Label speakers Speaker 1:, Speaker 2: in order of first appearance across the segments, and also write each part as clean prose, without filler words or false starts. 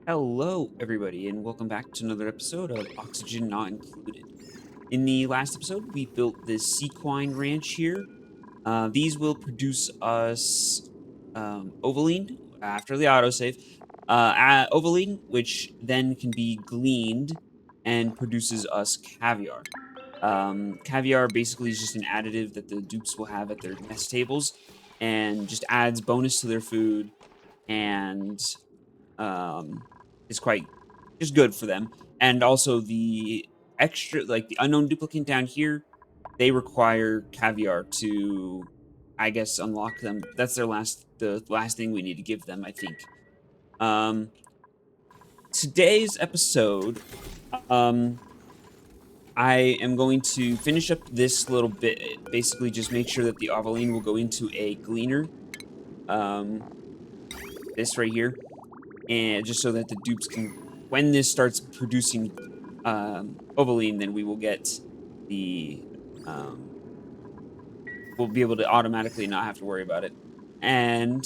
Speaker 1: Hello, everybody, and welcome back to another episode of Oxygen Not Included. In the last episode, we built this sequine ranch here. These will produce us ovaline after the autosave. Ovaline, which then can be gleaned and produces us caviar. Caviar basically is just an additive that the dupes will have at their nest tables and just adds bonus to their food and um, is quite just good for them. And also the extra, like the unknown duplicant down here, they require caviar to, I guess, unlock them. That's the last thing we need to give them, I think. Um, Today's episode, um, I am going to finish up this little bit, basically just make sure that the ovaline will go into a gleaner, um, this right here, and just so that the dupes can, when this starts producing ovaline, then we will get the um, we'll be able to automatically not have to worry about it. And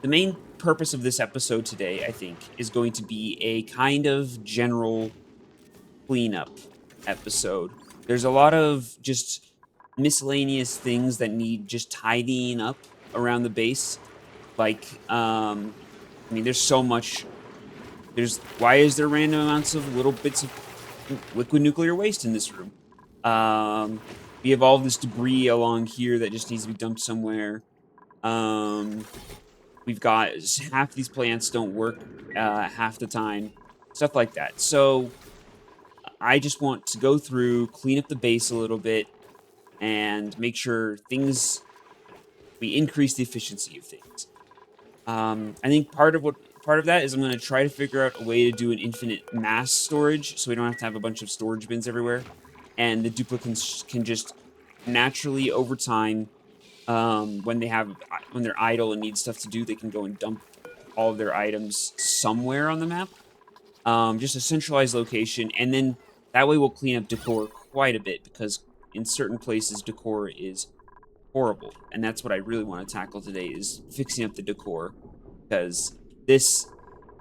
Speaker 1: the main purpose of this episode today, I think, is going to be a kind of general cleanup episode. There's a lot of just miscellaneous things that need just tidying up around the base. Like, I mean, there's so much. Why is there random amounts of little bits of liquid nuclear waste in this room? We have all this debris along here that just needs to be dumped somewhere. Um, we've got half these plants don't work half the time, stuff like that. So I just want to go through, clean up the base a little bit, and make sure we increase the efficiency of things. I think part of that is I'm going to try to figure out a way to do an infinite mass storage, so we don't have to have a bunch of storage bins everywhere, and the duplicates can just naturally over time, when they're idle and need stuff to do, they can go and dump all of their items somewhere on the map. Just a centralized location, and then that way we'll clean up decor quite a bit because in certain places decor is horrible, and that's what I really want to tackle today is fixing up the decor because this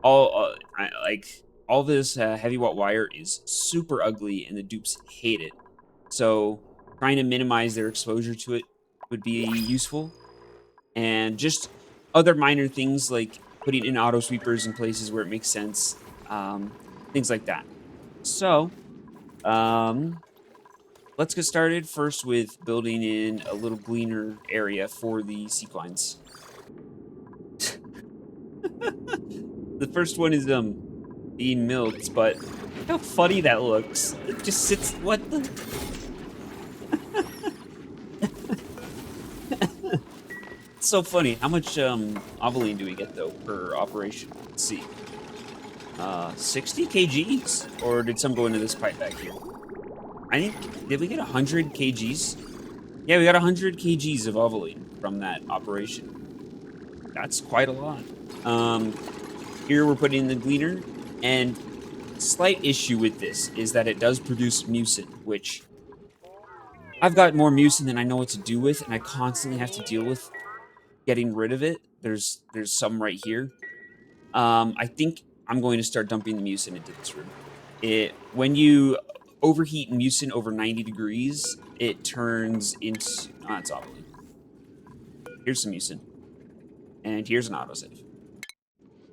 Speaker 1: all this heavy watt wire is super ugly and the dupes hate it. So trying to minimize their exposure to it would be useful, and just other minor things like putting in auto sweepers in places where it makes sense, things like that. So um, let's get started first with building in a little gleaner area for the sequines. The first one is being milked, but look how funny that looks. It just sits. What the? It's so funny. How much ovoline do we get though per operation? Let's see. 60 kgs, or did some go into this pipe back here? I think, did we get 100 kgs? Yeah, we got 100 kgs of ovoline from that operation. That's quite a lot. Here we're putting in the gleaner, and slight issue with this is that it does produce mucin, which I've got more mucin than I know what to do with, and I constantly have to deal with getting rid of it. There's some right here. I think I'm going to start dumping the mucin into this room. When you overheat mucin over 90 degrees, it turns into it's ovoline. Here's some mucin, and here's an autosave.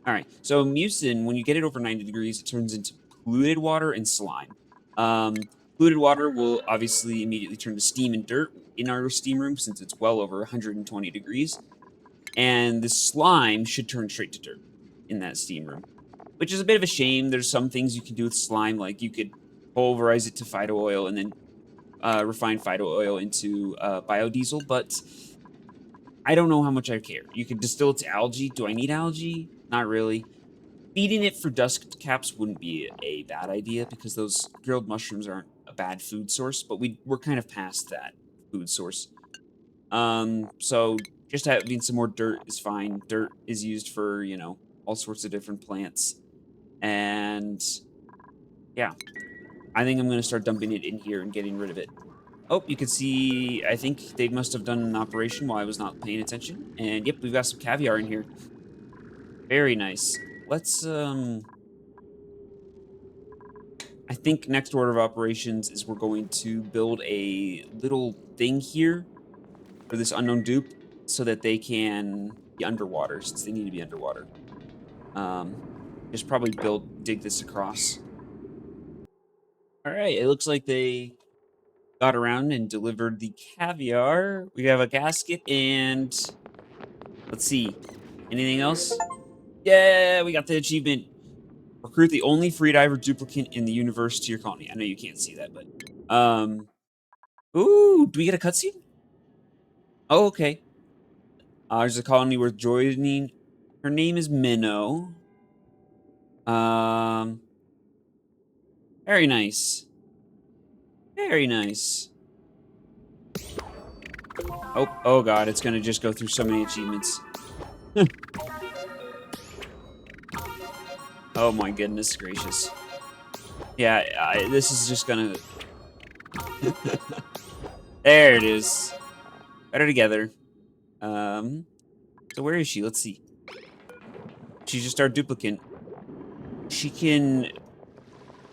Speaker 1: All right, so mucin, when you get it over 90 degrees, it turns into polluted water and slime. Polluted water will obviously immediately turn to steam and dirt in our steam room since it's well over 120 degrees. And the slime should turn straight to dirt in that steam room, which is a bit of a shame. There's some things you can do with slime, like you could pulverize it to Phyto oil and then refine Phyto oil into biodiesel, but I don't know how much I care. You could distill it to algae. Do I need algae? Not really. Feeding it for dust caps wouldn't be a bad idea because those grilled mushrooms aren't a bad food source, but we're kind of past that food source. So just having some more dirt is fine. Dirt is used for, all sorts of different plants. And yeah, I think I'm going to start dumping it in here and getting rid of it. Oh, you can see, I think they must have done an operation while I was not paying attention. And yep, we've got some caviar in here. Very nice. Let's I think next order of operations is we're going to build a little thing here for this unknown dupe so that they can be underwater since they need to be underwater. Um, just probably dig this across. All right, it looks like they got around and delivered the caviar. We have a gasket and let's see, anything else? Yeah, we got the achievement. Recruit the only freediver duplicate in the universe to your colony. I know you can't see that, but ooh, do we get a cutscene? Oh, okay. There's a colony worth joining. Her name is Minnow. Um, very nice. Very nice. Oh god, it's gonna just go through so many achievements. Oh my goodness gracious. Yeah, this is just gonna... There it is. Better together. So where is she? Let's see. She's just our duplicate. She can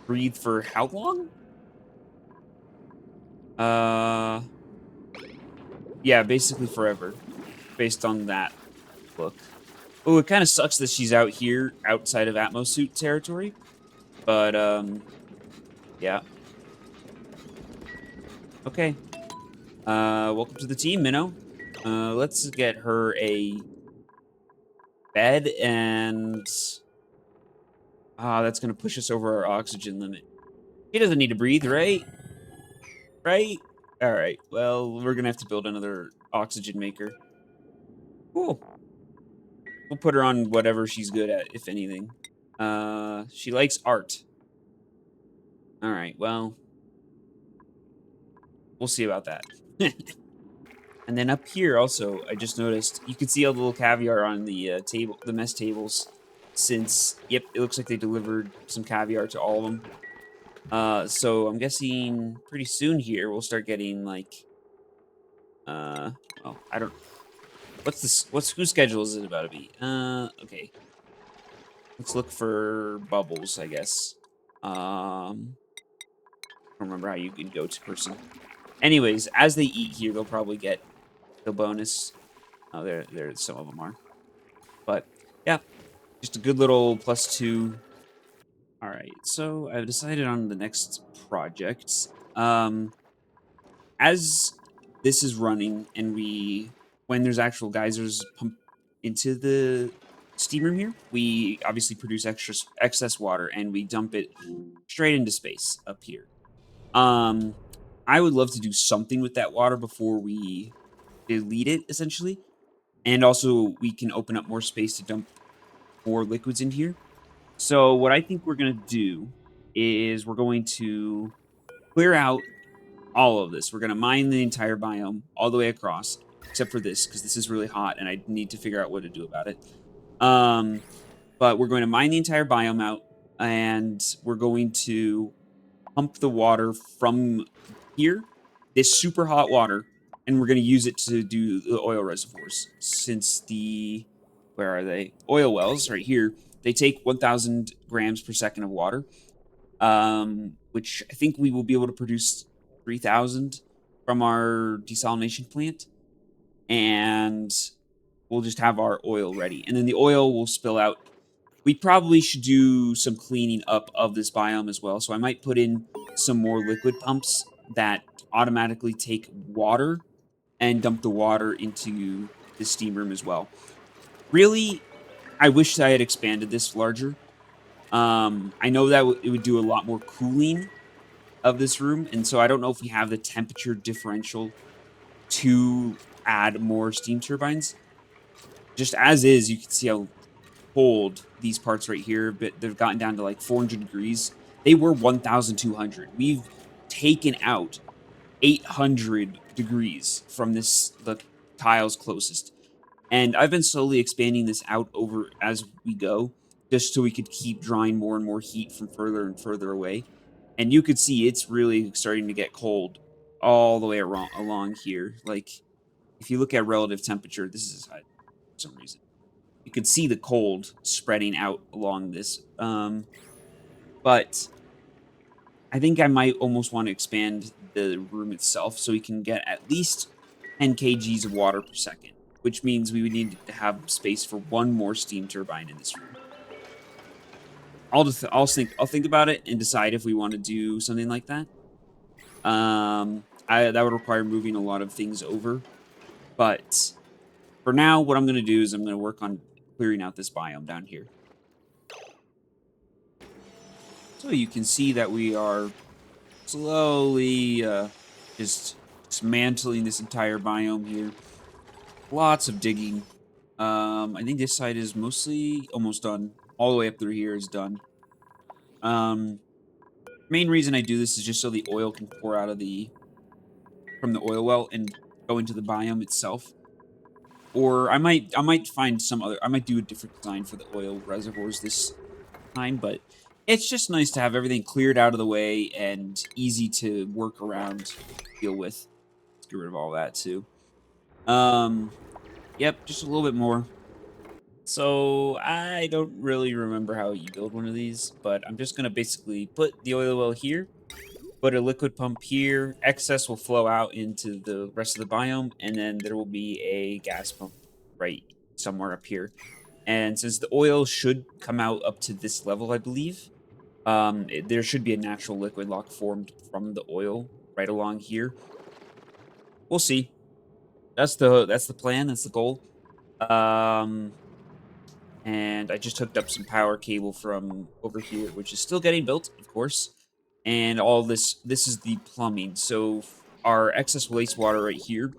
Speaker 1: breathe for how long? Yeah, basically forever, based on that look. Oh, it kind of sucks that she's out here outside of Atmosuit territory, but yeah. Okay. Welcome to the team, Minnow. Let's get her a bed and that's gonna push us over our oxygen limit. He doesn't need to breathe, right? Right? All right. Well, we're gonna have to build another oxygen maker. Cool. We'll put her on whatever she's good at, if anything. She likes art. All right. Well, we'll see about that. And then up here also, I just noticed you can see a little caviar on the table, the mess tables. Since, yep, it looks like they delivered some caviar to all of them. So I'm guessing pretty soon here we'll start getting like, well, I don't. What's this? Whose schedule is it about to be? Okay. Let's look for bubbles, I guess. I don't remember how you can go to person. Anyways, as they eat here, they'll probably get the bonus. Oh, there some of them are. But yeah, just a good little +2. All right, so I've decided on the next project. As this is running and when there's actual geysers pump into the steam room here, we obviously produce excess water and we dump it straight into space up here. I would love to do something with that water before we delete it, essentially. And also, we can open up more space to dump more liquids in here. So what I think we're going to do is we're going to clear out all of this. We're going to mine the entire biome all the way across, except for this, because this is really hot and I need to figure out what to do about it. But we're going to mine the entire biome out, and we're going to pump the water from here, this super hot water, and we're going to use it to do the oil reservoirs. Since where are they? Oil wells right here, they take 1,000 grams per second of water, which I think we will be able to produce 3,000 from our desalination plant. And we'll just have our oil ready. And then the oil will spill out. We probably should do some cleaning up of this biome as well. So I might put in some more liquid pumps that automatically take water and dump the water into the steam room as well. Really, I wish I had expanded this larger. I know that it would do a lot more cooling of this room, and so I don't know if we have the temperature differential to add more steam turbines. Just as is, you can see how cold these parts right here, but they've gotten down to like 400 degrees. They were 1,200. We've taken out 800 degrees from the tiles closest. And I've been slowly expanding this out over as we go, just so we could keep drawing more and more heat from further and further away. And you could see it's really starting to get cold all the way along here. Like, if you look at relative temperature, this is high for some reason. You can see the cold spreading out along this. But I think I might almost want to expand the room itself so we can get at least 10 kgs of water per second, which means we would need to have space for one more steam turbine in this room. I'll think about it and decide if we want to do something like that. That would require moving a lot of things over, but for now, what I'm going to do is I'm going to work on clearing out this biome down here. So you can see that we are slowly just dismantling this entire biome here. Lots of digging. I think this side is mostly almost done. All the way up through here is done. Main reason I do this is just so the oil can pour out of from the oil well and go into the biome itself. Or I might find some other. I might do a different design for the oil reservoirs this time, but it's just nice to have everything cleared out of the way and easy to work around, deal with. Let's get rid of all that too. Yep, just a little bit more. So I don't really remember how you build one of these, but I'm just gonna basically put the oil well here, put a liquid pump here, excess will flow out into the rest of the biome, and then there will be a gas pump right somewhere up here. And since the oil should come out up to this level, I believe, there should be a natural liquid lock formed from the oil right along here. We'll see. That's the plan. That's the goal. Um, and I just hooked up some power cable from over here, which is still getting built, of course. And all this is the plumbing. So our excess wastewater right here,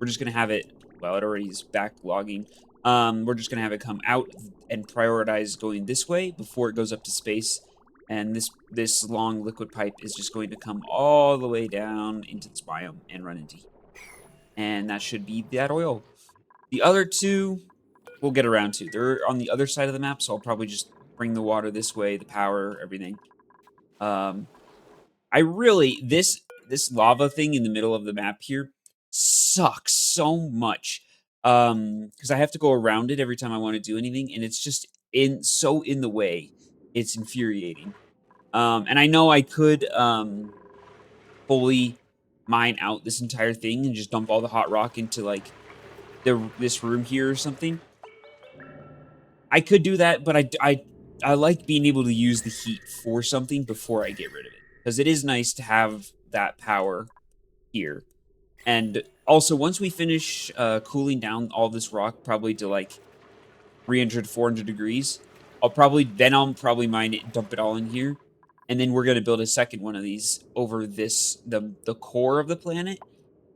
Speaker 1: we're just gonna have it. Well, it already is backlogging. We're just gonna have it come out and prioritize going this way before it goes up to space. And this long liquid pipe is just going to come all the way down into this biome and run into here. And that should be that oil. The other two, we'll get around to. They're on the other side of the map, so I'll probably just bring the water this way, the power, everything. I really this lava thing in the middle of the map here sucks so much. Because I have to go around it every time I want to do anything, and it's just in the way. It's infuriating. And I know I could fully mine out this entire thing and just dump all the hot rock into like this room here or something. I could do that, but I like being able to use the heat for something before I get rid of it. Because it is nice to have that power here. And also, once we finish cooling down all this rock, probably to like 300, 400 degrees, I'll probably mine it and dump it all in here. And then we're going to build a second one of these over the core of the planet.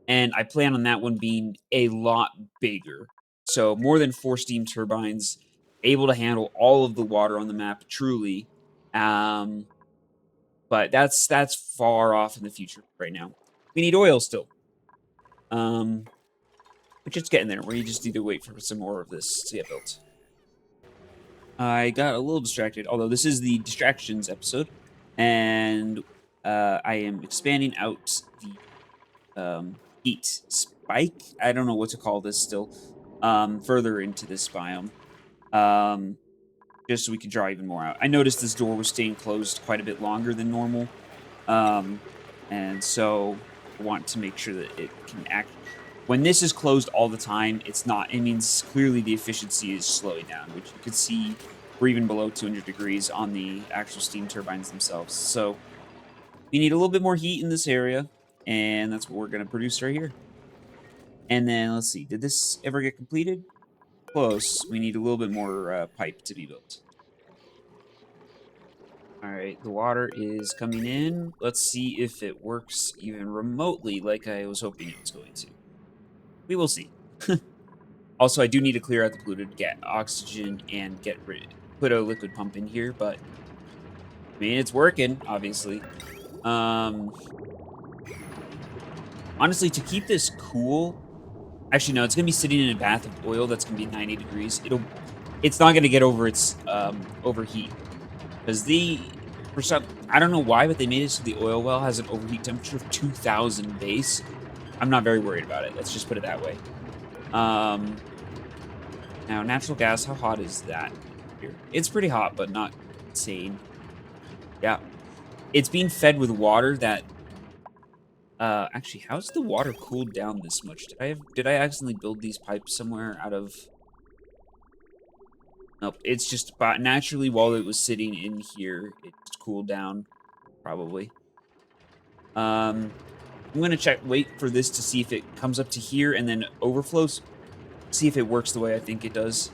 Speaker 1: And I plan on that one being a lot bigger. So more than 4 steam turbines, able to handle all of the water on the map, truly. But that's far off in the future right now. We need oil still. But it's getting there. We just need to wait for some more of this to get built. I got a little distracted, although this is the distractions episode, and I am expanding out the heat spike. I don't know what to call this still. Further into this biome, just so we can draw even more out. I noticed this door was staying closed quite a bit longer than normal, and so I want to make sure that it can act. When this is closed all the time, it's not. It means clearly the efficiency is slowing down, which you could see we're even below 200 degrees on the actual steam turbines themselves. So we need a little bit more heat in this area, and that's what we're going to produce right here. And then let's see, did this ever get completed? Close. We need a little bit more pipe to be built. All right, the water is coming in. Let's see if it works even remotely like I was hoping it was going to. We will see. Also, I do need to clear out the polluted, get oxygen, and put a liquid pump in here, but I mean, it's working, obviously. Honestly, to keep this cool, actually, no, it's going to be sitting in a bath of oil that's going to be 90 degrees. It's not going to get over its overheat. Because I don't know why, but they made it so the oil well has an overheat temperature of 2,000 base. I'm not very worried about it. Let's just put it that way. Now, natural gas, how hot is that here? It's pretty hot, but not insane. Yeah. it's being fed with water that actually, how's the water cooled down this much? Did I accidentally build these pipes somewhere out of Nope, it's just naturally while it was sitting in here, it just cooled down, probably. I'm gonna wait for this to see if it comes up to here and then overflows. See if it works the way I think it does.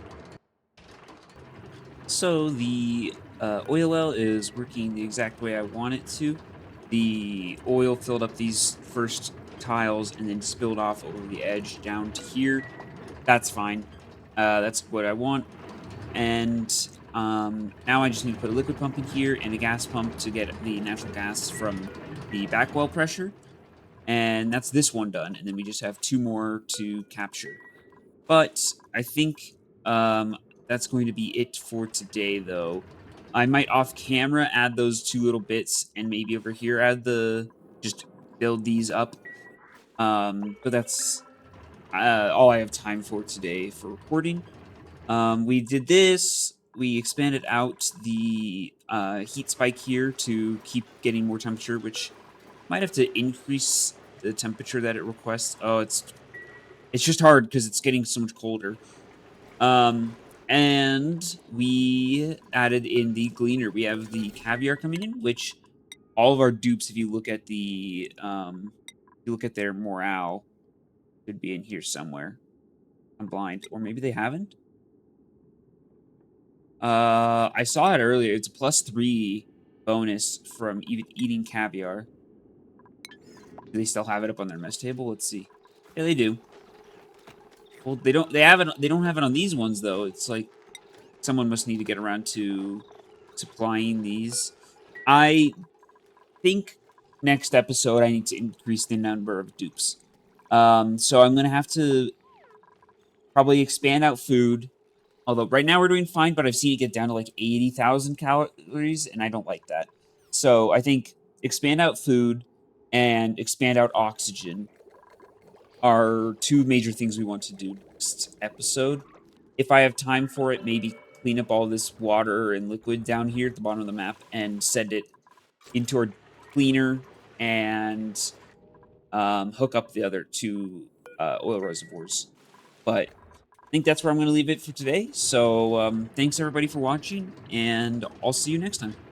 Speaker 1: So the oil well is working the exact way I want it to. The oil filled up these first tiles and then spilled off over the edge down to here. That's fine. That's what I want. And now I just need to put a liquid pump in here and a gas pump to get the natural gas from the back well pressure. And that's this one done. And then we just have 2 more to capture. But I think um, that's going to be it for today, though. I might off camera add those 2 little bits and maybe over here add just build these up. But that's all I have time for today for recording. We did this. We expanded out the heat spike here to keep getting more temperature, which might have to increase the temperature that it requests. Oh, it's just hard because it's getting so much colder. And we added in the gleaner. We have the caviar coming in, which all of our dupes, if you look at their morale, should be in here somewhere. I'm blind, or maybe they haven't. I saw it earlier. It's a +3 bonus from even eating caviar. Do they still have it up on their mess table? Let's see. Yeah, they do. Well, they don't. They have it. They don't have it on these ones though. It's like someone must need to get around to supplying these. I think next episode I need to increase the number of dupes. So I'm gonna have to probably expand out food. Although right now we're doing fine, but I've seen it get down to like 80,000 calories, and I don't like that. So I think expand out food and expand out oxygen are 2 major things we want to do next episode. If I have time for it, maybe clean up all this water and liquid down here at the bottom of the map and send it into our cleaner and hook up the other 2 oil reservoirs. But I think that's where I'm going to leave it for today. So thanks everybody for watching, and I'll see you next time.